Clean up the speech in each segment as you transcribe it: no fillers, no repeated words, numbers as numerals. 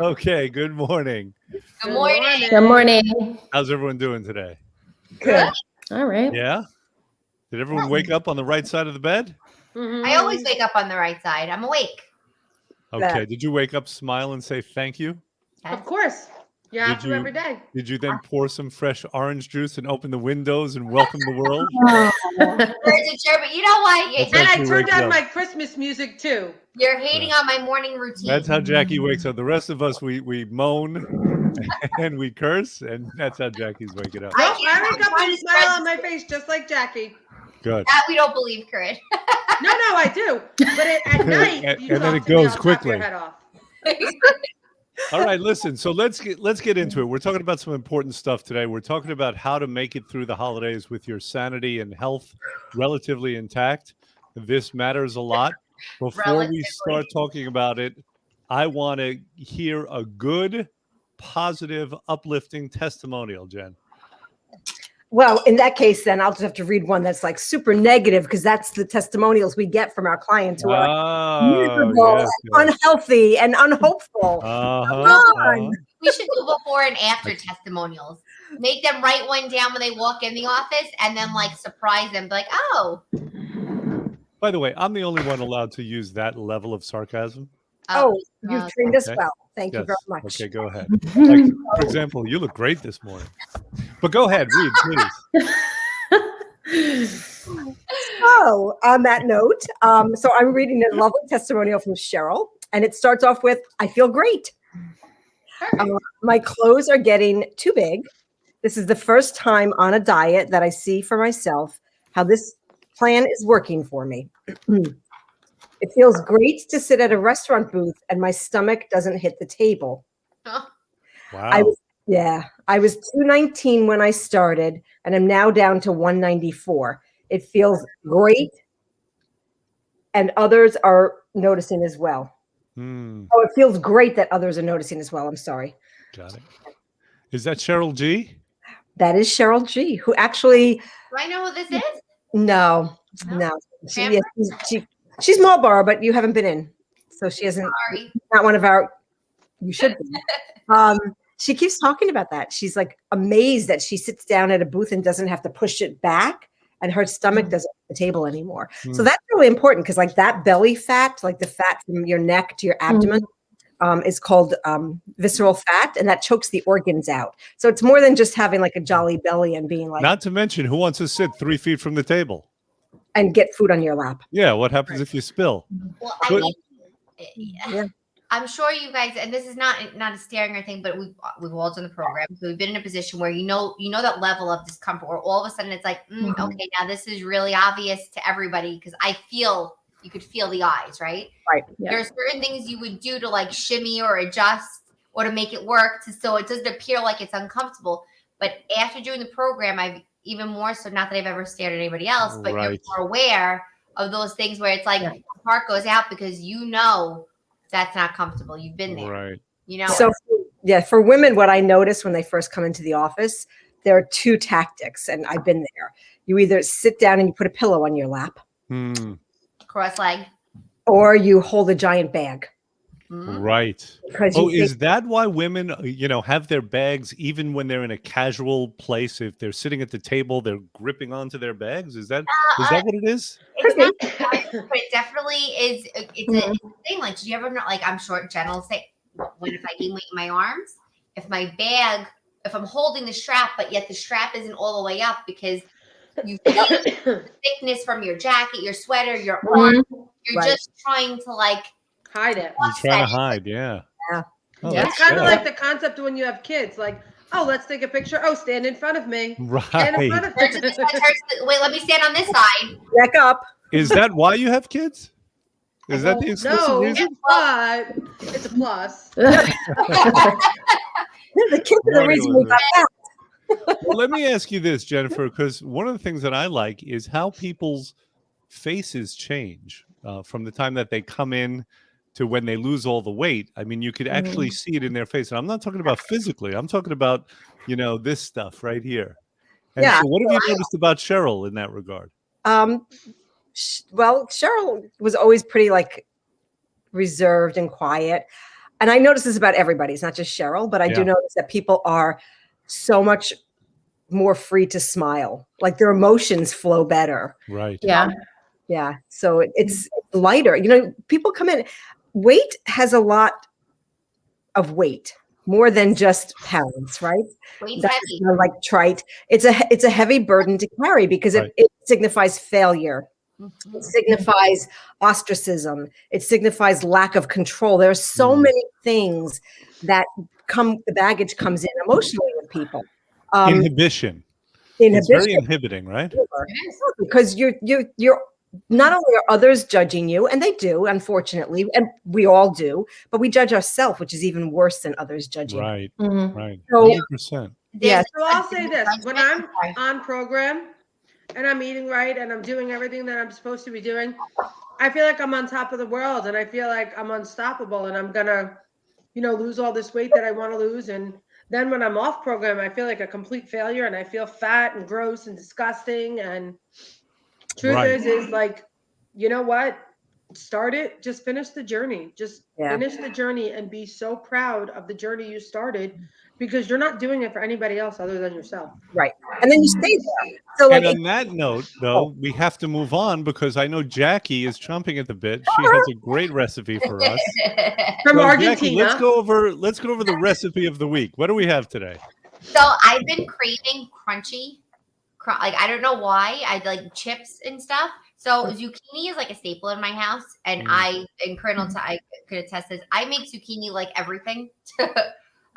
Okay, good morning. Good morning. Good morning. How's everyone doing today? Good. All right. Yeah? Did everyone wake up on the right side of the bed? I always wake up on the right side. I'm awake. Okay. Did you wake up, smile, and say thank you? Yes. Of course. You have to every day. Did you then pour some fresh orange juice and open the windows and welcome the world? Birds and chirp, but you know what? That's And how I she turned wakes on up. my Christmas music too. You're hating on my morning routine. That's how Jackie wakes up. The rest of us, we moan and we curse, and that's how Jackie's waking up. I Nope, can't- I wake I'm up trying with a to smile spread on my face just like Jackie. Good. That we don't believe, Corinne. No, I do. But at night, And you then talk it to me, goes I'll chop quickly. your head off. All right, listen. So let's get into it. We're talking about some important stuff today. We're talking about how to make it through the holidays with your sanity and health relatively intact. This matters a lot. Before we start talking about it, I want to hear a good, positive, uplifting testimonial, Jen. Well, in that case, then I'll just have to read one that's like super negative because that's the testimonials we get from our clients who are miserable, yes, and unhealthy, and unhopeful. We should do before and after testimonials. Make them write one down when they walk in the office and then like surprise them. Be like, oh. By the way, I'm the only one allowed to use that level of sarcasm. Oh, you've trained us well. Thank you Yes. very much. Okay, go ahead. Like, for example, you look great this morning. But go ahead, read, please. So, on that note, so I'm reading a lovely testimonial from Cheryl, and it starts off with, I feel great. My clothes are getting too big. This is the first time on a diet that I see for myself how this plan is working for me. It feels great to sit at a restaurant booth and my stomach doesn't hit the table. Huh. Wow. I was 219 when I started, and I'm now down to 194. It feels great, and others are noticing as well. Oh, it feels great that others are noticing as well. I'm sorry. Got it. Is that Cheryl G? That is Cheryl G, who actually. Do I know who this is? No. She's Marlboro, but you haven't been in, so she hasn't. Sorry. Not one of our. You should be. She keeps talking about that. She's like amazed that she sits down at a booth and doesn't have to push it back, and her stomach doesn't hit the table anymore. So that's really important because, like, that belly fat, like the fat from your neck to your abdomen, is called visceral fat, and that chokes the organs out. So it's more than just having like a jolly belly and being like. Not to mention, who wants to sit 3 feet from the table and get food on your lap? Yeah. What happens if you spill? Well, I mean, I'm sure you guys, and this is not a staring or thing, but we've all done the program. So we've been in a position where you know that level of discomfort, where all of a sudden it's like, okay, now this is really obvious to everybody because you could feel the eyes, right? Right. Yeah. There are certain things you would do to like shimmy or adjust or to make it work so it doesn't appear like it's uncomfortable. But after doing the program, I've even more so, not that I've ever stared at anybody else, but you're more aware of those things where it's like the heart goes out because you know that's not comfortable. You've been there. Right. You know? So, for women, what I notice when they first come into the office, there are two tactics, and I've been there. You either sit down and you put a pillow on your lap. Cross leg. Or you hold a giant bag. Right. Is that why women, have their bags even when they're in a casual place? If they're sitting at the table, they're gripping onto their bags. Is that what it is? It's not, but it definitely is. It's a thing. Like, did you ever know? Like, I'm short. Jen will say, if I gain weight in my arms, if I'm holding the strap, but yet the strap isn't all the way up because you feel the thickness from your jacket, your sweater, your arm. You're just trying to like. Hide it. You're trying to hide, yeah. Yeah. It's kind of like the concept when you have kids, like, oh, let's take a picture. Oh, stand in front of me. Right. Stand in front of me. Wait, let me stand on this side. Back up. Is that why you have kids? Is that the exclusive reason? But it's a plus. The kids are the reason we got that. Well, let me ask you this, Jennifer, because one of the things that I like is how people's faces change from the time that they come in to when they lose all the weight. I mean, you could actually see it in their face. And I'm not talking about physically. I'm talking about, this stuff right here. And so what have you noticed about Cheryl in that regard? Well, Cheryl was always pretty like reserved and quiet. and I notice this about everybody, it's not just Cheryl, but I do Yeah. notice that people are so much more free to smile. Like their emotions flow better. Right. Yeah. Yeah. So it's lighter. You know, people come in. Weight has a lot of weight, more than just pounds, right? Weight's That's heavy. kind of like trite. It's a heavy burden to carry because Right. it signifies failure. Mhm. It signifies ostracism. It signifies lack of control. There are so Mm. many things that the baggage comes in emotionally with people. Inhibition. It's very Inhibition, inhibiting, right? It is. because you're not only are others judging you, and they do, unfortunately, and we all do, but we judge ourselves, which is even worse than others judging. Right. Mhm. Right. So 100%. Yes. So I'll say this: when I'm Sorry. on program and I'm eating right and I'm doing everything that I'm supposed to be doing, I feel like I'm on top of the world and I feel like I'm unstoppable and I'm gonna, lose all this weight that I want to lose. And then when I'm off program, I feel like a complete failure and I feel fat and gross and disgusting. And truth Right. is like, you know what? Start it. Just finish the journey. Just Yeah. finish the journey and be so proud of the journey you started because you're not doing it for anybody else other than yourself. right, and then you stay there. So like, And on that note, though, we have to move on because I know Jackie is chomping at the bit. She has a great recipe for us. From So, Argentina. Jackie, let's go over the recipe of the week. What do we have today? So I've been craving crunchy, like I don't know why. I like chips and stuff. So zucchini is like a staple in my house, and Colonel, I could attest this. I make zucchini like everything.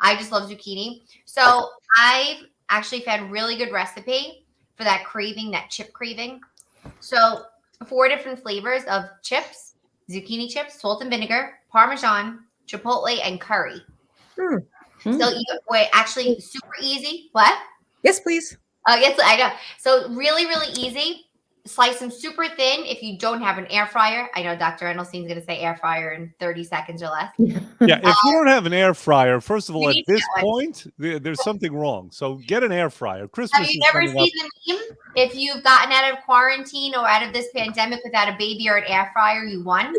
I just love zucchini. So I've actually found really good recipe for that craving, that chip craving. So 4 different flavors of chips: zucchini chips, salt and vinegar, Parmesan, chipotle, and curry. Hmm. So wait, actually super easy. What? yes, please. Yes, I know. So really, really easy. Slice them super thin if you don't have an air fryer. I know Dr. Endelstein's going to say air fryer in 30 seconds or less. Yeah, if you don't have an air fryer, first of all, You at need to this get one. point, there's something wrong. So get an air fryer. Christmas Have you is never coming seen up. the meme? If you've gotten out of quarantine or out of this pandemic without a baby or an air fryer, you won.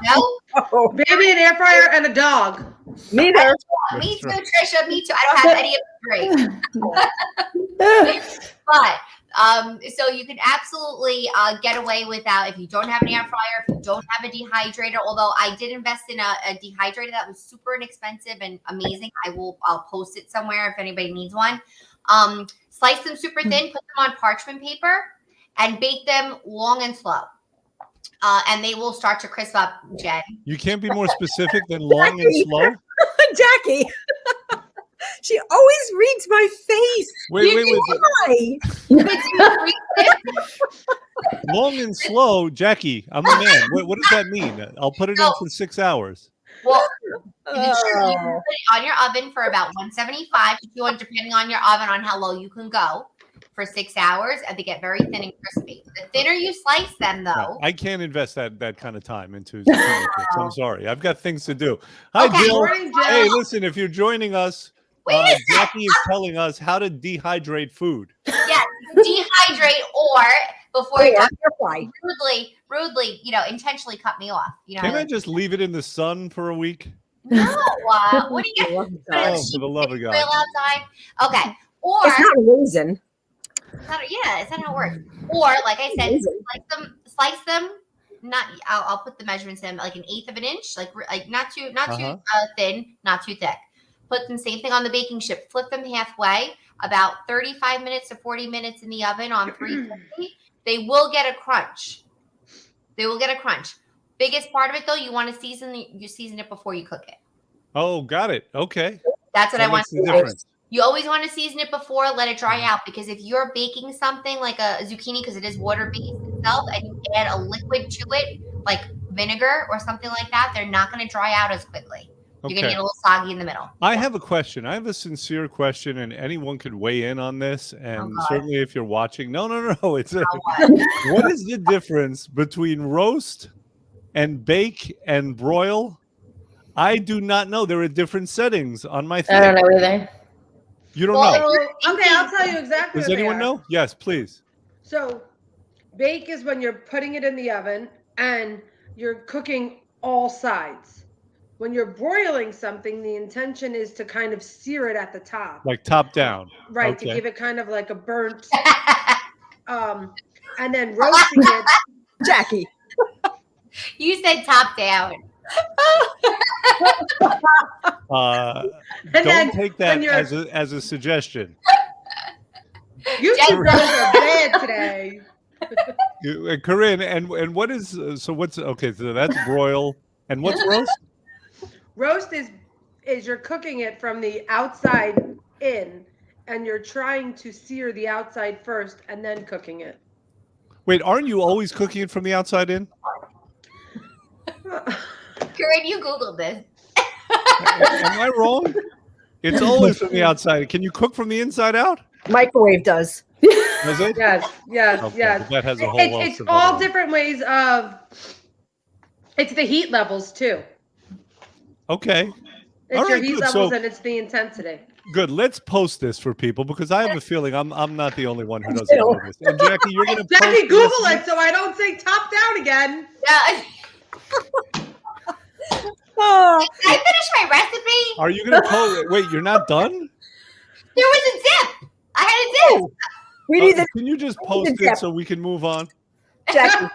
No? Oh, Baby, an air fryer, and a dog. neither. Me too, That's right. Trisha. Me too. I don't have any of the three. But so you can absolutely get away without if you don't have an air fryer, if you don't have a dehydrator. Although I did invest in a dehydrator that was super inexpensive and amazing. I'll post it somewhere if anybody needs one. Slice them super thin, put them on parchment paper, and bake them long and slow. And they will start to crisp up, Jen. You can't be more specific than long and slow. Jackie. She always reads my face. Wait. Why? Long and slow, Jackie. I'm a man. What does that mean? I'll put it in for 6 hours. Well, you can Oh. put it on your oven for about 175 to 200, depending on your oven, on how low you can go for 6 hours, and they get very thin and crispy. The thinner you slice them, No, though. I can't invest that kind of time into zucchini chips. I'm sorry. I've got things to do. Hi, Okay. Jill. Morning, Jill. Hey, listen, if you're joining us, Wait a sec. Jackie is telling us how to dehydrate food. Yes, dehydrate or before you Air fry. rudely, intentionally cut me off. Can I just leave it in the sun for a week? No. What do you get? Oh, Put Oh, a for the love of sheet God. oil outside. Okay. Or It's not raisin. it's not how it works. Or like I said, slice them. Not. I'll put the measurements in like 1/8 of an inch, like not too thin, not too thick. Put them same thing on the baking sheet. Flip them halfway. About 35 minutes to 40 minutes in the oven on 350. They will get a crunch. Biggest part of it though, you want to season it before you cook it. Oh, got it. Okay. That's what That I want makes to the do. difference. You always want to season it before, let it dry out, because if you're baking something like a zucchini, because it is water-based itself, and you add a liquid to it, like vinegar or something like that, they're not going to dry out as quickly. You're going to Okay. get a little soggy in the middle. I have a question. I have a sincere question, and anyone could weigh in on this. And God. certainly, if you're watching, no. It's What? what is the difference between roast and bake and broil? I do not know. There are different settings on my thing. I don't know either. You don't Well, know. So, okay, I'll tell you exactly Does what they anyone are. know? Yes, please. So, bake is when you're putting it in the oven and you're cooking all sides. when you're broiling something, the intention is to kind of sear it at the top. Like top down. Right, to Okay. give it kind of like a burnt, and then roasting it. Jackie. You said top down. Don't take that as a suggestion. You two girls are bad today. Corinne, and what is so what's okay? So that's broil, and what's roast? Roast is you're cooking it from the outside in, and you're trying to sear the outside first and then cooking it. Wait, aren't you always cooking it from the outside in? Corinne, you Googled this. Am I wrong? It's always from the outside. Can you cook from the inside out? Microwave does. Does it? Yes, Okay, yes. but that has a whole It's host of all other- different ways of. It's the heat levels too. Okay. It's All your right, heat good. levels So- and it's the intensity. Good. Let's post this for people because I have a feeling I'm not the only one who doesn't know this. And Jackie, you're going to Jackie, Google it so I don't say top down again. Yeah. Oh, Did I finish my recipe? Are you going to post? Wait, you're not done? There was a dip. I had a dip. we need the Can you just need post the it dip. so we can move on? Jackie.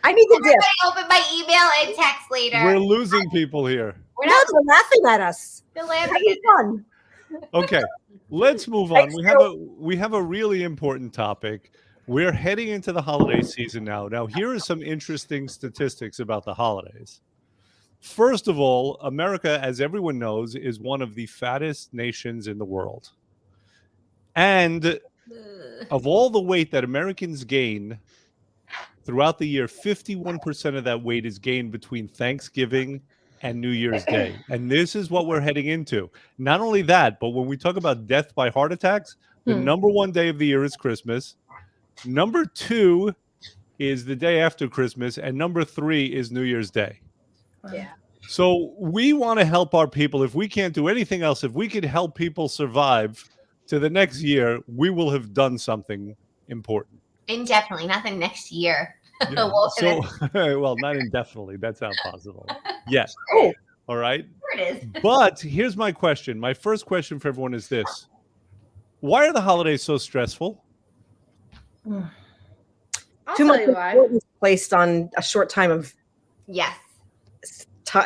I need the dip. Everybody open my email and text later. We're losing people here. We're No, not they're laughing at us. still laughing Having at fun. Okay, let's move on. Thanks, We have a really important topic. We're heading into the holiday season now. Now, here are some interesting statistics about the holidays. First of all, America, as everyone knows, is one of the fattest nations in the world. And it. of all the weight that Americans gain throughout the year, 51% of that weight is gained between Thanksgiving and New Year's Day. And this is what we're heading into. Not only that, but when we talk about death by heart attacks, the number one day of the year is Christmas. Number two is the day after Christmas. And number three is New Year's Day. Yeah. So we want to help our people. If we can't do anything else, if we could help people survive to the next year, we will have done something important. Indefinitely, nothing next year. Yeah. Well, So, well, not indefinitely. That's not possible. Yes. Oh. All right. There it is. But here's my question. My first question for everyone is this. Why are the holidays so stressful? I'll Too tell much you why. importance placed on a short time of Yes.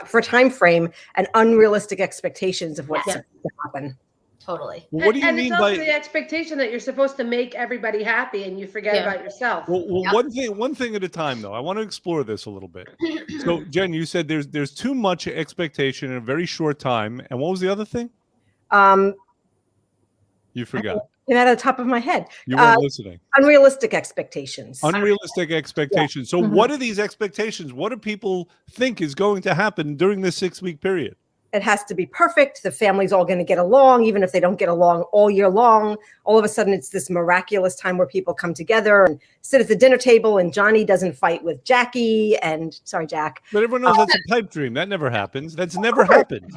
for time frame and unrealistic expectations of what's Yeah. supposed to happen. Totally. What do you and mean it's also by the expectation that you're supposed to make everybody happy and you forget Yeah. about yourself. well, Yep. one thing at a time though. I want to explore this a little bit. So Jen, you said there's too much expectation in a very short time. And what was the other thing? You forgot. Came out of the top of my head. You weren't listening. Unrealistic expectations. Unrealistic expectations. So what are these expectations? What do people think is going to happen during this 6-week period? It has to be perfect. The family's all going to get along, even if they don't get along all year long. All of a sudden, it's this miraculous time where people come together and sit at the dinner table, and Johnny doesn't fight with Jackie. And sorry, Jack. But everyone knows that's a pipe dream. That never happens. That's never happened.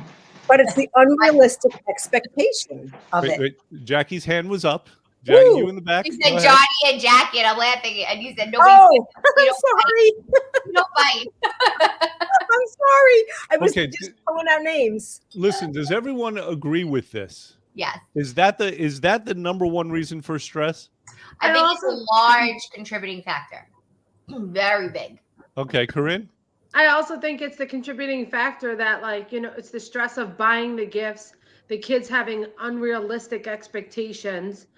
But it's the unrealistic expectation of it. Wait. Jackie's hand was up. Jackie, Ooh. you in the back? You Go said ahead. Johnny and Jackie, and I'm laughing, and you said nobody. Oh, I'm don't sorry. You don't fight. I'm sorry. I was Okay, just throwing out names. Listen, does everyone agree with this? Yes. Is that the number one reason for stress? I And think also- it's a large contributing factor. Very big. Okay, Corinne? I also think it's the contributing factor that, like, you know, it's the stress of buying the gifts, the kids having unrealistic expectations,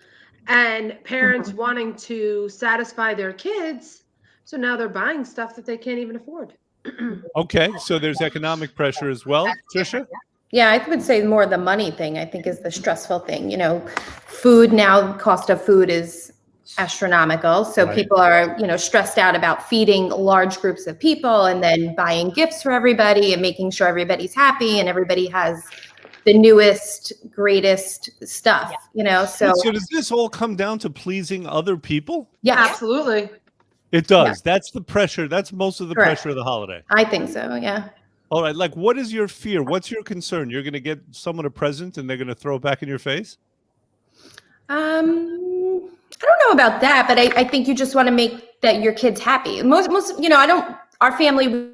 and parents wanting to satisfy their kids. So now they're buying stuff that they can't even afford. Okay, so there's economic pressure as well. Trisha? Yeah, I would say more the money thing, I think, is the stressful thing. You know, food now, cost of food is astronomical. So Right. people are, stressed out about feeding large groups of people and then buying gifts for everybody and making sure everybody's happy and everybody has the newest, greatest stuff, so So does this all come down to pleasing other people? yeah, Absolutely. It does. That's the pressure. That's most of the Correct. pressure of the holiday. I think so. Yeah. All right, like what is your fear? What's your concern? You're going to get someone a present and they're going to throw it back in your face? I don't know about that, but I think you just want to make that your kids happy. Most, our family,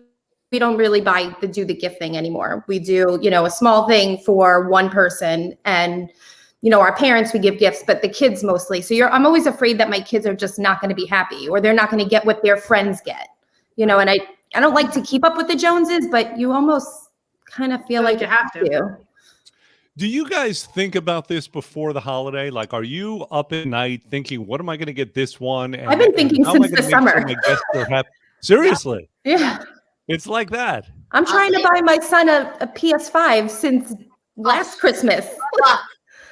we don't really do the gift thing anymore. We do, a small thing for one person, and our parents, we give gifts, but the kids mostly. So I'm always afraid that my kids are just not going to be happy, or they're not going to get what their friends get, and I don't like to keep up with the Joneses, but you almost kind of feel like you have to. Do you guys think about this before the holiday? Like, are you up at night thinking, what am I going to get this one? And, I've been thinking how am I since the gonna make summer. sure my guests are happy? Seriously? Yeah. It's like that. I'm trying to buy my son a PS5 since last Christmas.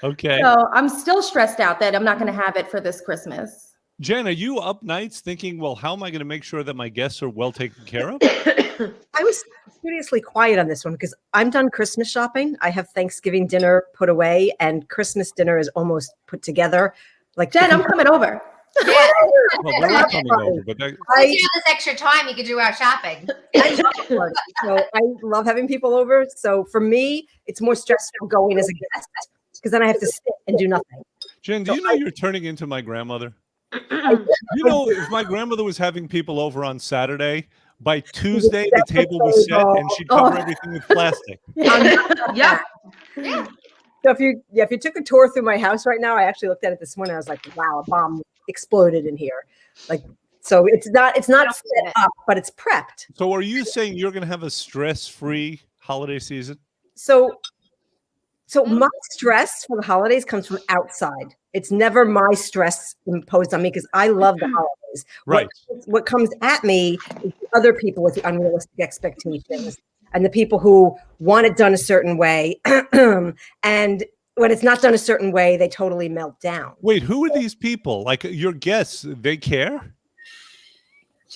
Okay. So I'm still stressed out that I'm not going to have it for this Christmas. Jen, are you up nights thinking, well, how am I going to make sure that my guests are well taken care of? I was seriously quiet on this one because I'm done Christmas shopping. I have Thanksgiving dinner put away, and Christmas dinner is almost put together. Like, Jen, I'm coming over. Yeah. Well, we're not coming over, but If you have this extra time, you could do our shopping. So I love having people over. So for me, it's more stressful going as a guest because then I have to sit and do nothing. Jen, do you know you're turning into my grandmother? If my grandmother was having people over on Saturday, by Tuesday the table was set and she'd cover everything with plastic. Yeah. So if you took a tour through my house right now, I actually looked at it this morning. I was like, wow, a bomb exploded in here. Like, so it's not set up, but it's prepped. So are you saying you're going to have a stress-free holiday season? So my stress for the holidays comes from outside. It's never my stress imposed on me because I love the holidays. Right. What comes at me is the other people with the unrealistic expectations and the people who want it done a certain way. And when it's not done a certain way, they totally melt down. Wait, who are these people? Like your guests, they care?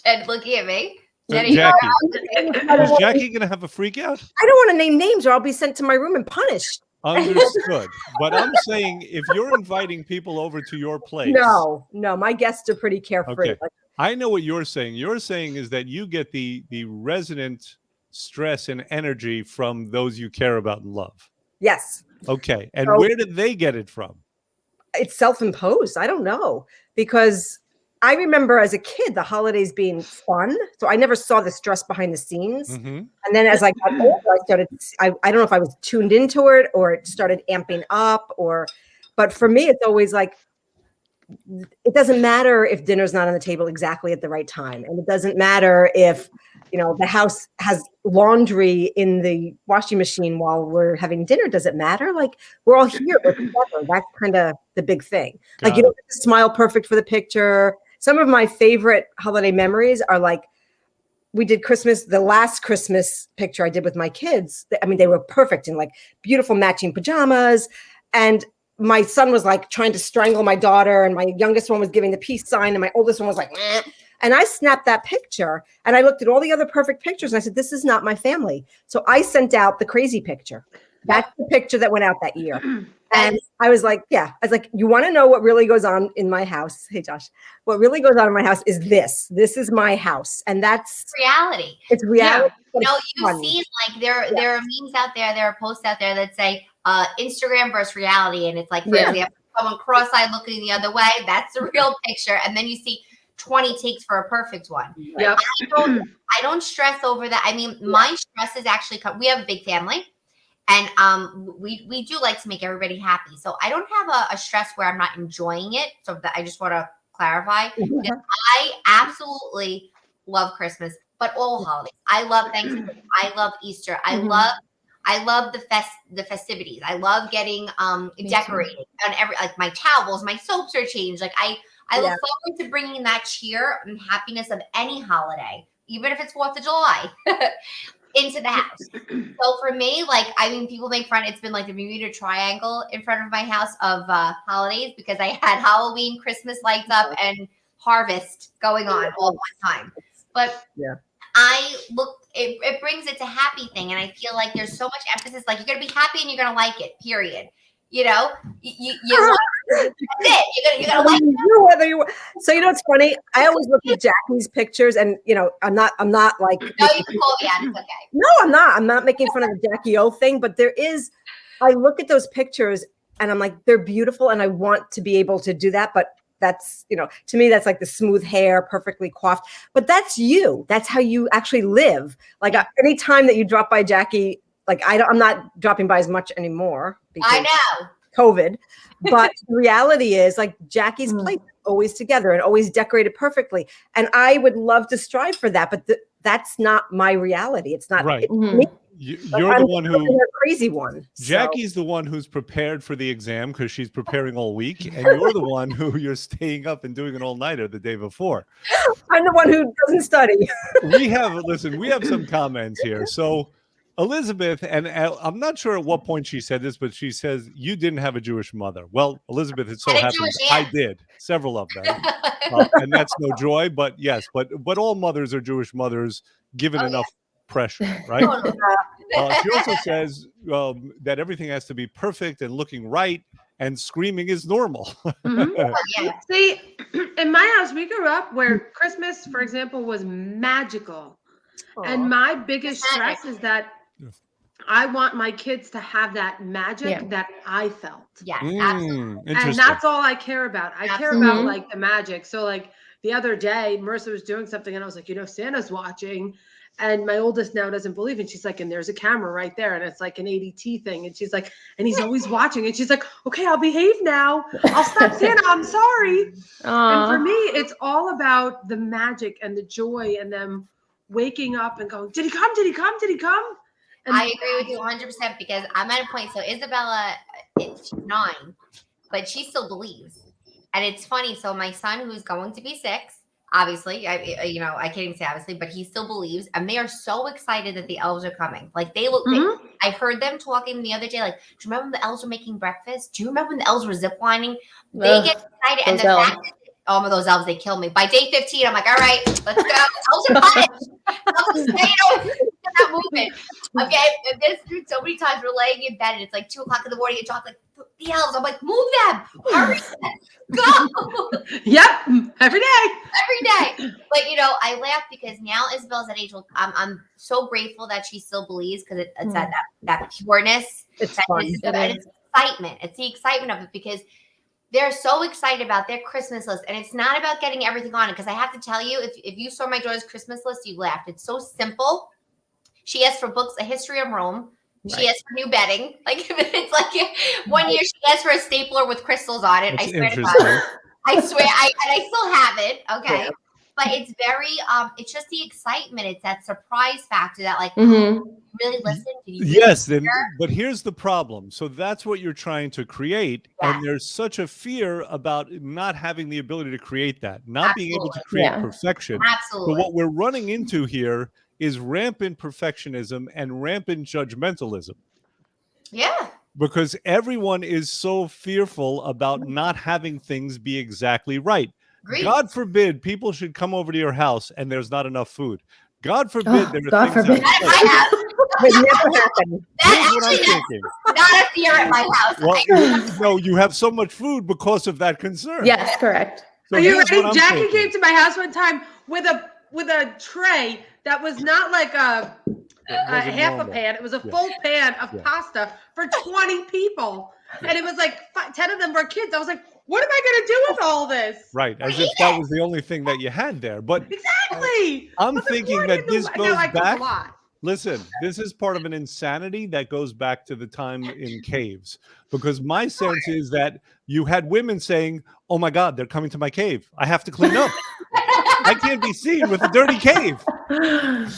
Jen, looking at me. Jackie. Is Jackie going to have a freak out? I don't want to name names or I'll be sent to my room and punished. Understood. But I'm saying if you're inviting people over to your place. No, my guests are pretty carefree. Okay. I know what you're saying. You're saying is that you get the resident stress and energy from those you care about and love. Yes. Okay. And So, where did they get it from? it's self-imposed. I don't know, because I remember as a kid the holidays being fun, so I never saw the stress behind the scenes. Mm-hmm. And then as I got older, I don't know if I was tuned into it or it started amping up, but for me it's always like, it doesn't matter if dinner's not on the table exactly at the right time, and it doesn't matter if the house has laundry in the washing machine while we're having dinner. Does it matter? Like, we're all here, we're together. That's kind of the big thing. Like, you don't have to smile perfect for the picture. Some of my favorite holiday memories are like, we did the last Christmas picture I did with my kids. I mean, they were perfect in like beautiful matching pajamas. And my son was like trying to strangle my daughter, and my youngest one was giving the peace sign, and my oldest one was like, meh. And I snapped that picture and I looked at all the other perfect pictures and I said, this is not my family. So I sent out the crazy picture. That's the picture that went out that year. And I was like, you want to know what really goes on in my house? Hey, Josh, what really goes on in my house is this. This is my house. And that's reality. It's reality. Yeah. You've seen like there are memes out there, there are posts out there that say Instagram versus reality. And it's like, for example, someone cross-eyed looking the other way, that's the real picture. And then you see 20 takes for a perfect one. Yep. I don't stress over that. I mean, my stress is actually, we have a big family, and we do like to make everybody happy. So I don't have a stress where I'm not enjoying it. So I just want to clarify. I absolutely love Christmas, but all holidays. I love Thanksgiving. I love Easter. I love the festivities. I love getting decorated, and like my towels, my soaps are changed. Like I look forward to bringing that cheer and happiness of any holiday, even if it's 4th of July, into the house. So for me, like, I mean, people make fun. It's been like the Bermuda Triangle in front of my house of holidays, because I had Halloween, Christmas lights up, and harvest going on all at one time. But it brings it to happy thing, and I feel like there's so much emphasis. Like, you're gonna be happy and you're gonna like it. Period. You that's it. You're gonna like it. So it's funny. I always look at Jackie's pictures, and I'm not like. No, you can call me out. It's okay. No, I'm not. I'm not making fun of the Jackie O thing, but I look at those pictures and I'm like, they're beautiful, and I want to be able to do that, but That's, to me, that's like the smooth hair, perfectly coiffed. But that's you. That's how you actually live. Like any time that you drop by Jackie, like I'm not dropping by as much anymore because I know. COVID. But the reality is, like, Jackie's plate always together and always decorated perfectly. And I would love to strive for that, but that's not my reality. It's not Right. me. You're the one who a crazy one. Jackie's the one who's prepared for the exam because she's preparing all week, and you're the one who you're staying up and doing an all-nighter the day before. I'm the one who doesn't study. We have some comments here. So Elizabeth, and I'm not sure at what point she said this, but she says you didn't have a Jewish mother. Well, Elizabeth, it so happens I did, several of them, and that's no joy. But yes, but all mothers are Jewish mothers given enough pressure, right? She also says that everything has to be perfect and looking right, and screaming is normal. See, in my house, we grew up where Christmas, for example, was magical. And my biggest stress is that I want my kids to have that magic that I felt. Yeah, absolutely. And that's all I care about. I care about like the magic. So like the other day, Marissa was doing something and I was like, Santa's watching. And my oldest now doesn't believe it. She's like, and there's a camera right there. And it's like an ADT thing. And she's like, and he's always watching. And she's like, okay, I'll behave now. I'll stop Santa. I'm sorry. And for me, it's all about the magic and the joy and them waking up and going, did he come? Did he come? Did he come? And I agree with you 100% because I'm at a point. So Isabella, she's 9, but she still believes. And it's funny. So my son, who's going to be 6, obviously, I can't even say obviously, but he still believes. And they are so excited that the elves are coming. Like they look, I heard them talking the other day. Like, do you remember when the elves were making breakfast? Do you remember when the elves were ziplining? They get excited. And the fact that those elves, they kill me. By day 15, I'm like, all right, let's go. Elves are punished. Elves are not moving. Okay, there's so many times we're laying in bed and it's like 2 o'clock in the morning and John's like, the elves. I'm like, move them. Hurry. Go. Yep. Every day. But I laugh because now Isabel's at age. I'm so grateful that she still believes because it's that pureness. It's fun. It's excitement. It's the excitement of it because they're so excited about their Christmas list. And it's not about getting everything on it. Because I have to tell you, if you saw my daughter's Christmas list, you laughed. It's so simple. She asked for books, A History of Rome. She asked for new bedding. Like it's like one year she asked for a stapler with crystals on it. That's I swear to God. I swear, I still have it. Okay. Yeah. But it's very, it's just the excitement. It's that surprise factor that like, really listen? Did you yes, but here's the problem. So that's what you're trying to create. Yeah. And there's such a fear about not having the ability to create that, not being able to create perfection. Absolutely. But what we're running into here is rampant perfectionism and rampant judgmentalism. Yeah. Because everyone is so fearful about not having things be exactly right. Agreed. God forbid people should come over to your house and there's not enough food. God forbid there are things that would never happen. That's what I'm thinking. Not a fear at my house. Well, no, you have so much food because of that concern. Yes, correct. So are you ready? Jackie came to my house one time with a tray that was not like a half a pan. It was a full pan of pasta for 20 people. And it was like 10 of them were kids. I was like, what am I going to do with all this? Right. As if that was the only thing that you had there. But exactly. I'm thinking that this goes back. Listen, this is part of an insanity that goes back to the time in caves. Because my sense is that you had women saying, oh my God, they're coming to my cave. I have to clean up. I can't be seen with a dirty cave.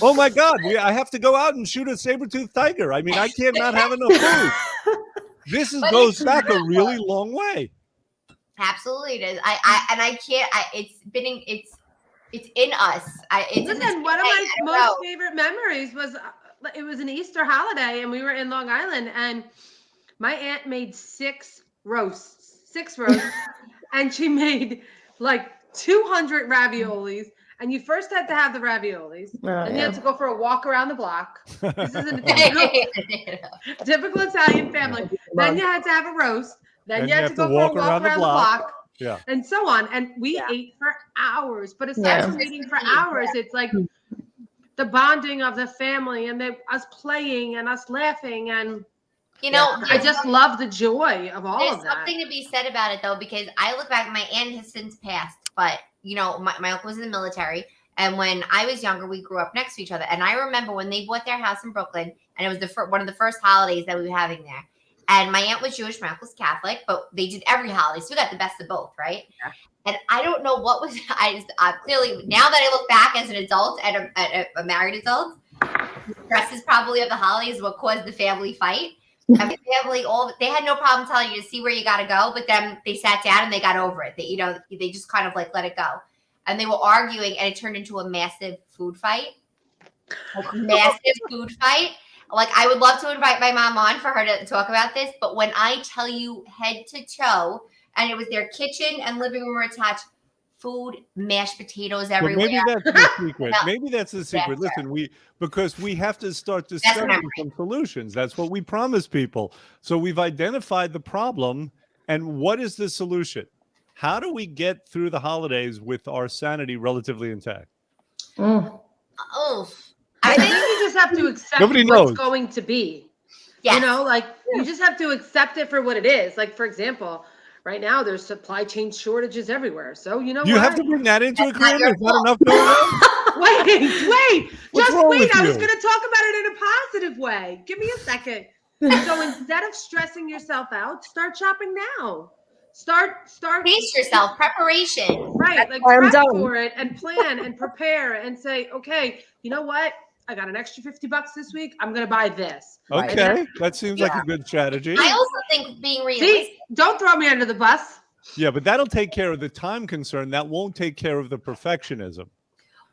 Oh my God, I have to go out and shoot a saber-toothed tiger. I mean, I can't not have enough food. This goes back a really long way. Absolutely, it is. I can't. It's in us. Listen, one of my most favorite memories was it was an Easter holiday, and we were in Long Island, and my aunt made 6 roasts, and she made like 200 raviolis. And you first had to have the raviolis, and you had to go for a walk around the block. This is a typical Italian family. Then you had to have a roast. Then you had to go for a walk around the block. Yeah. And so on. And we ate for hours. But aside from eating for hours, it's like the bonding of the family and us playing and us laughing. And You know, I just love the joy of all there's of that. something to be said about it though, because I look back, my aunt has since passed, but you know, my uncle was in the military. And when I was younger, we grew up next to each other. And I remember when they bought their house in Brooklyn, and it was one of the first holidays that we were having there. And my aunt was Jewish, my uncle's Catholic, but they did every holiday. So we got the best of both, right? Yeah. And I don't know what was, clearly, now that I look back as an adult and a married adult, the stresses probably of the holidays is what caused the family fight. I mean, family, they had no problem telling you to see where you got to go, but then they sat down and they got over it. They just kind of like let it go. And they were arguing, and it turned into a massive food fight. Like, I would love to invite my mom on for her to talk about this, but when I tell you head to toe, and it was their kitchen and living room were attached, food, mashed potatoes everywhere. Well, maybe that's the secret. Maybe that's the secret. Yes, Listen, because we have to start discovering some solutions. That's what we promise people. So we've identified the problem, and what is the solution? How do we get through the holidays with our sanity relatively intact? Oh, I think you just have to accept Nobody what's knows. going to be. yes. You know, like you just have to accept it for what it is. Like, for example, right now there's supply chain shortages everywhere. So you know You what? have to bring that into That's agreement. not your Is not enough going on? Wait, What's just wrong wait. with I was you? going to talk about it in a positive way. Give me a second. So instead of stressing yourself out, start shopping now. Start. Pace yourself, preparation. Right, like why I'm prep done. for it and plan and prepare and say, okay, you know what? I got an extra $50 this week. I'm going to buy this. Right. Okay, that seems like a good strategy. I also think being realistic. See, don't throw me under the bus. Yeah, but that'll take care of the time concern. That won't take care of the perfectionism. I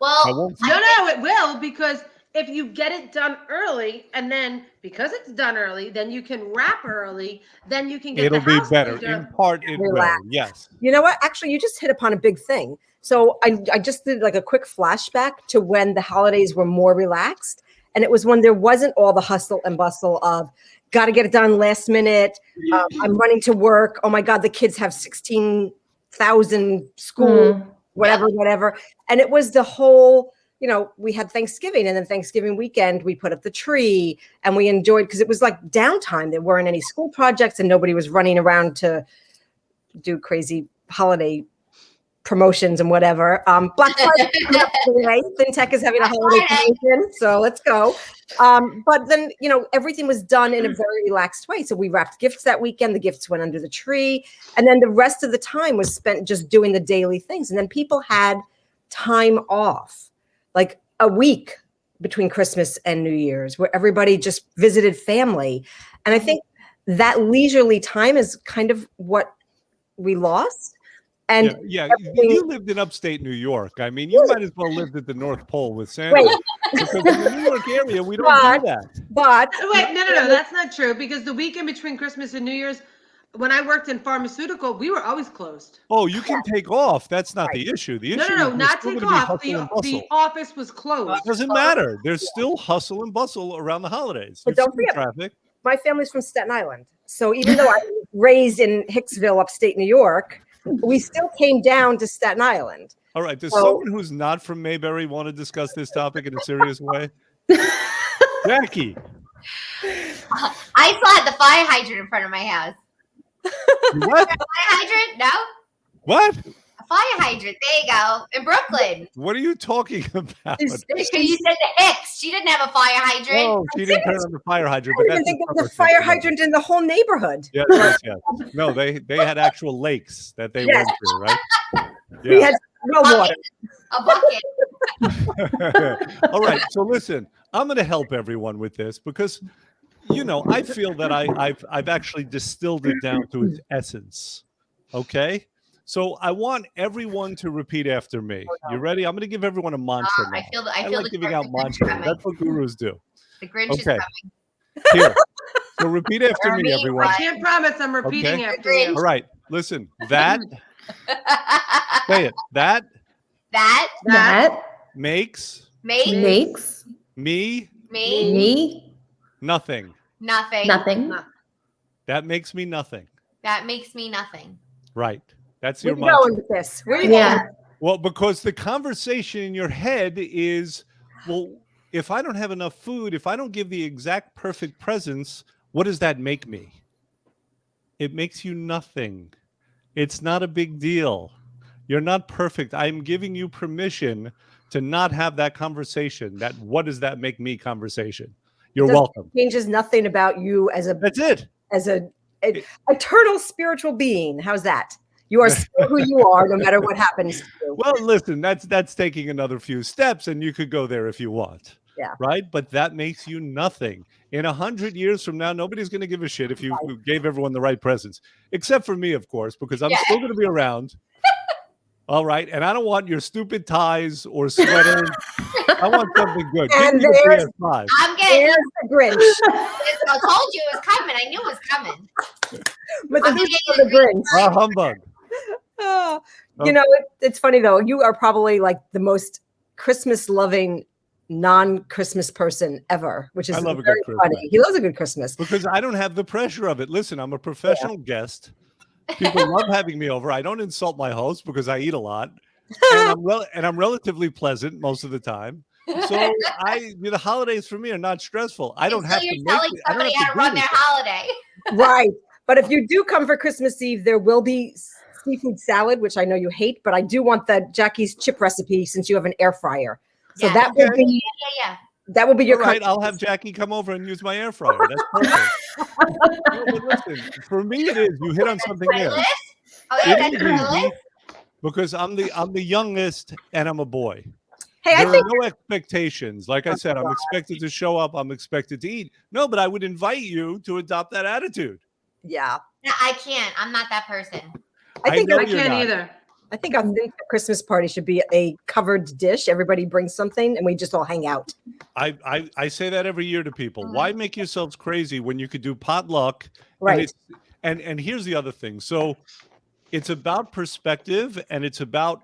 Well, won't. No, it will, because if you get it done early, and then because it's done early, then you can wrap early, then you can get It'll the be house better. moved In up. part, it will. Relax. Yes. You know what? Actually, you just hit upon a big thing. So I just did like a quick flashback to when the holidays were more relaxed. And it was when there wasn't all the hustle and bustle of got to get it done last minute. I'm running to work. Oh my God, the kids have 16,000 school, whatever. And it was the whole, you know, we had Thanksgiving, and then Thanksgiving weekend, we put up the tree and we enjoyed, because it was like downtime. There weren't any school projects and nobody was running around to do crazy holiday promotions and whatever. Black Friday, anyway, FinTech is having a holiday promotion, so let's go. But then, you know, everything was done in a very relaxed way. So we wrapped gifts that weekend. The gifts went under the tree, and then the rest of the time was spent just doing the daily things. And then people had time off, like a week between Christmas and New Year's, where everybody just visited family. And I think that leisurely time is kind of what we lost. And yeah, you lived in upstate New York. I mean, you might as well lived at the North Pole with Santa. Because in the New York area, we don't do that. But Wait, no, that's not true, because the weekend between Christmas and New Year's, when I worked in pharmaceutical, we were always closed. Oh, you can take off. That's not the issue. The issue No, is not still take gonna be off. hustle and bustle. The office was closed. It doesn't matter. There's still hustle and bustle around the holidays. But You've don't seen the forget- traffic. my family's from Staten Island. So even though I was raised in Hicksville, upstate New York, we still came down to Staten Island. All right. Does So- someone who's not from Mayberry want to discuss this topic in a serious way? Jackie. I still had the fire hydrant in front of my house. What? Fire hydrant? No? What? A fire hydrant. There you go. In Brooklyn. What are you talking about? You said the Hicks. She didn't have a fire hydrant. Oh, she didn't turn on the fire hydrant. I But don't even that's think a there was a summer fire thing. hydrant in the whole neighborhood. Yes. No, they had actual lakes that they Yes. went through, right? We had well water. A bucket. All right. So listen, I'm going to help everyone with this because, you know, I feel that I've actually distilled it down to its essence. Okay. So I want everyone to repeat after me. You ready? I'm going to give everyone a mantra. Now. I feel I the like giving out Grinch is mantras. coming. That's what gurus do. The Grinch is Okay. coming. Here. So repeat after me, Ernie, everyone. I can't promise I'm repeating Okay. after you. All right. Listen. That. Say it. That That makes makes Makes me me me nothing. nothing. nothing. That makes me nothing. That makes me nothing. Right. That's Where your you mantra. going with this? Where you Yeah. going? Well, because the conversation in your head is, well, if I don't have enough food, if I don't give the exact perfect presents, what does that make me? It makes you nothing. It's not a big deal. You're not perfect. I'm giving you permission to not have that conversation, that what does that make me conversation. You're welcome. Changes nothing about you as a That's it. As a eternal spiritual being. How's that? You are still who you are, no matter what happens to you. Well, listen, that's taking another few steps, and you could go there if you want. Yeah. Right? But that makes you nothing. In 100 years from now, nobody's going to give a shit if you gave everyone the right presents, except for me, of course, because I'm still going to be around. All right. And I don't want your stupid ties or sweaters. I want something good. And Give me there's, a PS5. I'm getting. there's the Grinch. I told you it was coming. I knew it was coming. But I'm the, gonna get you the Grinch. Humbug. Oh, you know, it's funny though. You are probably like the most Christmas-loving, non-Christmas person ever, which is I love a very good funny. Christmas. He loves a good Christmas. Because I don't have the pressure of it. Listen, I'm a professional guest. People love having me over. I don't insult my host because I eat a lot. And I'm relatively pleasant most of the time. So the holidays for me are not stressful. I don't have to You're make telling it. I don't somebody have how to to run do their anything. holiday. Right. But if you do come for Christmas Eve, there will be seafood salad, which I know you hate, but I do want the Jackie's chip recipe since you have an air fryer. So Yeah. that will be Yeah. that will be your All right, comfort. I'll have Jackie come over and use my air fryer. That's perfect. No, but listen, for me it is. You hit on something My there. list? Oh yeah, It that's is my easy list. because I'm the youngest and I'm a boy. Hey, I There think are no expectations. Like I said, I'm expected to show up. I'm expected to eat. No, but I would invite you to adopt that attitude. yeah. No, I can't. I'm not that person. I think know I you're can't not. either. I think our Christmas party should be a covered dish. Everybody brings something and we just all hang out. I say that every year to people. Mhm. Why make yourselves crazy when you could do potluck? Right. And here's the other thing. So it's about perspective and it's about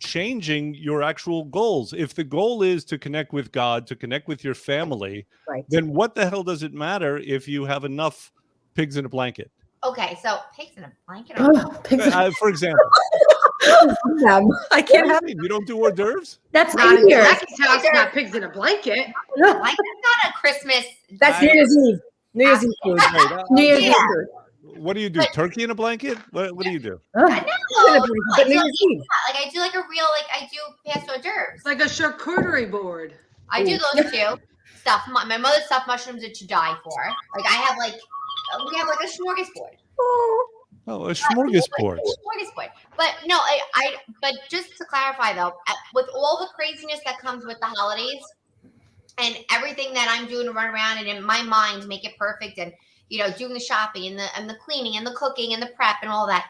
changing your actual goals. If the goal is to connect with God, to connect with your family, Right. then what the hell does it matter if you have enough pigs in a blanket? Okay, so pigs in a blanket. Oh, pigs. For example, I can't have you don't do hors d'oeuvres? That's Not in New Year's. Jackie's house, not pigs in a blanket. No, Like that's not a Christmas. that's New Year's Eve. New Year's Eve food. Wait, New Year's Yeah. Eve. what do you do? Turkey in a blanket? What do you do? Oh, I know. But New Year's Eve. Like I do like a real I do past hors d'oeuvres. It's like a charcuterie board. I do those too. My mother stuffed mushrooms are to die for. Like we have like a smorgasbord. Oh, a smorgasbord. Smorgasbord. But no, but just to clarify though, with all the craziness that comes with the holidays and everything that I'm doing to run around and in my mind make it perfect and doing the shopping and the cleaning and the cooking and the prep and all that.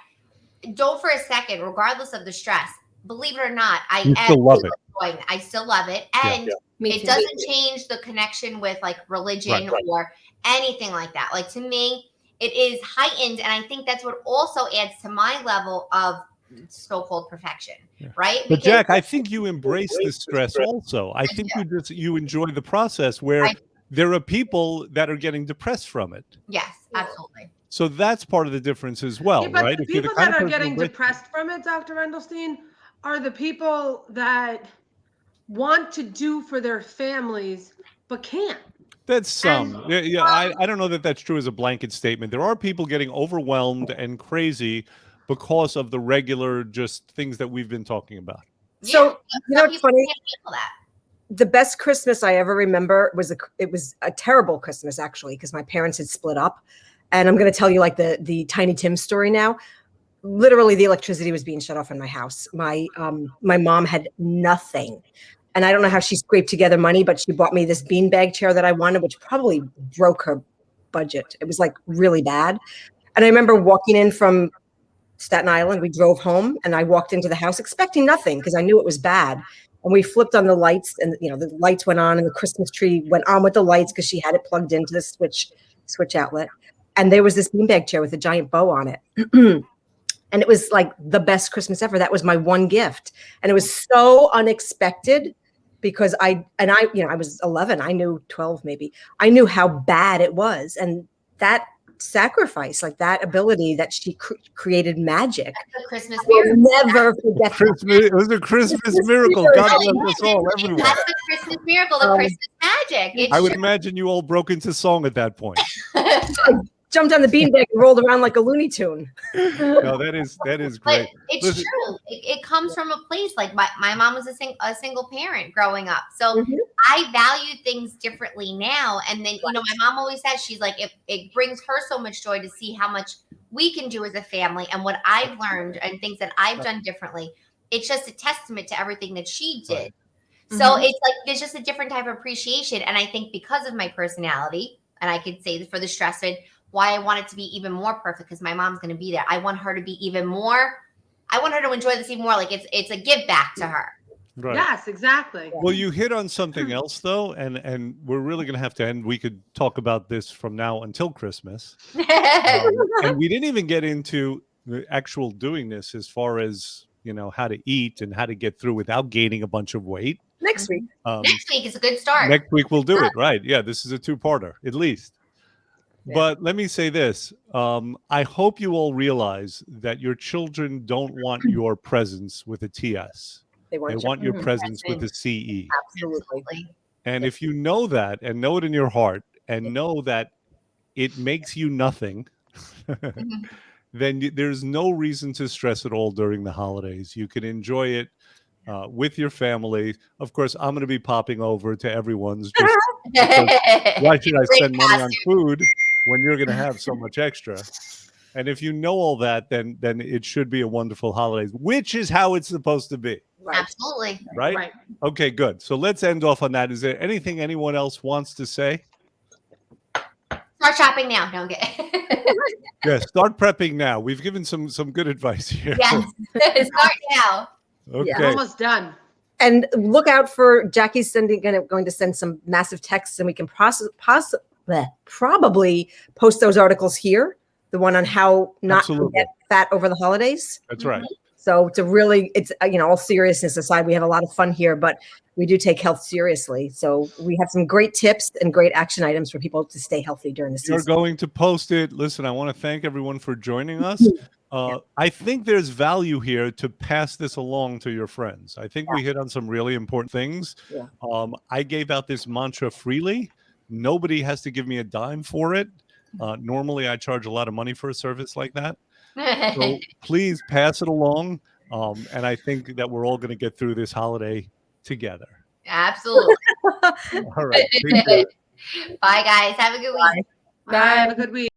Don't for a second, regardless of the stress, believe it or not, I still love it. enjoying it. I still love it. And me it too. doesn't change the connection with like religion or anything like that. Like to me, it is heightened. And I think that's what also adds to my level of so-called perfection, right? But Because Jack, I think you embrace the stress also. I think you enjoy the process where there are people that are getting depressed from it. yes, absolutely. So that's part of the difference as well, Yeah, but right? the If you're people kind that of are person getting who embraces- depressed from it, Dr. Endelstein, are the people that want to do for their families but can't. That's some. I don't know that that's true as a blanket statement. There are people getting overwhelmed and crazy because of the regular just things that we've been talking about. So, you know Some what's people funny? can't handle that. The best Christmas I ever remember was a terrible Christmas actually because my parents had split up, and I'm going to tell you like the Tiny Tim story now. Literally, the electricity was being shut off in my house. My mom had nothing, and I don't know how she scraped together money, but she bought me this beanbag chair that I wanted, which probably broke her budget. It was like really bad, and I remember walking in from Staten Island. We drove home, and I walked into the house expecting nothing because I knew it was bad. And we flipped on the lights, and the lights went on, and the Christmas tree went on with the lights because she had it plugged into the switch outlet. And there was this beanbag chair with a giant bow on it, and it was like the best Christmas ever. That was my one gift, and it was so unexpected because I was 11. I knew 12 maybe. I knew how bad it was, and that sacrifice, like that ability that she created magic. That's a Christmas We'll miracle. never forget that. Christmas, it was a Christmas miracle. God bless us all, everyone. That's the Christmas miracle, the Christmas magic. It's I would true. imagine you all broke into song at that point. Jumped on the beanbag and rolled around like a Looney Tune. No, that is But great. it's Listen- true. It comes from a place like my mom was a single parent growing up. So Mhm. I value things differently now. And then, my mom always says, she's like, it brings her so much joy to see how much we can do as a family and what I've learned and things that I've done differently. It's just a testament to everything that she did. Right. So it's like, there's just a different type of appreciation. And I think because of my personality, and I could say for the stress of it, why I want it to be even more perfect, because my mom's going to be there. I want her to be even more. I want her to enjoy this even more. Like it's a give back to her. Right. Yes, exactly. Well, you hit on something else though, and we're really going to have to end. We could talk about this from now until Christmas, and we didn't even get into the actual doing this as far as how to eat and how to get through without gaining a bunch of weight. Next week. Next week is a good start. Next week we'll do it. Right? Yeah, this is a two-parter at least. Yeah. But let me say this. I hope you all realize that your children don't want your presence with a TS. They They want want your Mhm. presence with a CE. absolutely. And if you know that and know it in your heart and know that it makes you nothing, Mhm. then there's no reason to stress at all during the holidays. You can enjoy it with your family. Of course, I'm going to be popping over to everyone's. Just why should I spend money on food when you're going to have so much extra? And if you know all that, then it should be a wonderful holidays, which is how it's supposed to be, Right. Absolutely. right? Right. Okay, good. So let's end off on that. Is there anything anyone else wants to say? Start shopping now. No, I'm kidding. Yeah, start prepping now. We've given some good advice here. Yes. Start now. Okay. Yeah. I'm almost done. And look out for Jackie's going to send some massive texts, and we can probably post those articles here. The one on how not to Absolutely. get fat over the holidays. That's right. So it's all seriousness aside, we have a lot of fun here, but we do take health seriously. So we have some great tips and great action items for people to stay healthy during the You're season. going to post it. Listen, I want to thank everyone for joining us. I think there's value here to pass this along to your friends. I think we hit on some really important things. Yeah. I gave out this mantra freely. Nobody has to give me a dime for it. Normally, I charge a lot of money for a service like that. So please pass it along. And I think that we're all going to get through this holiday together. Absolutely. All right. Take care. Bye, guys. Have a good week. Bye. Have a good week.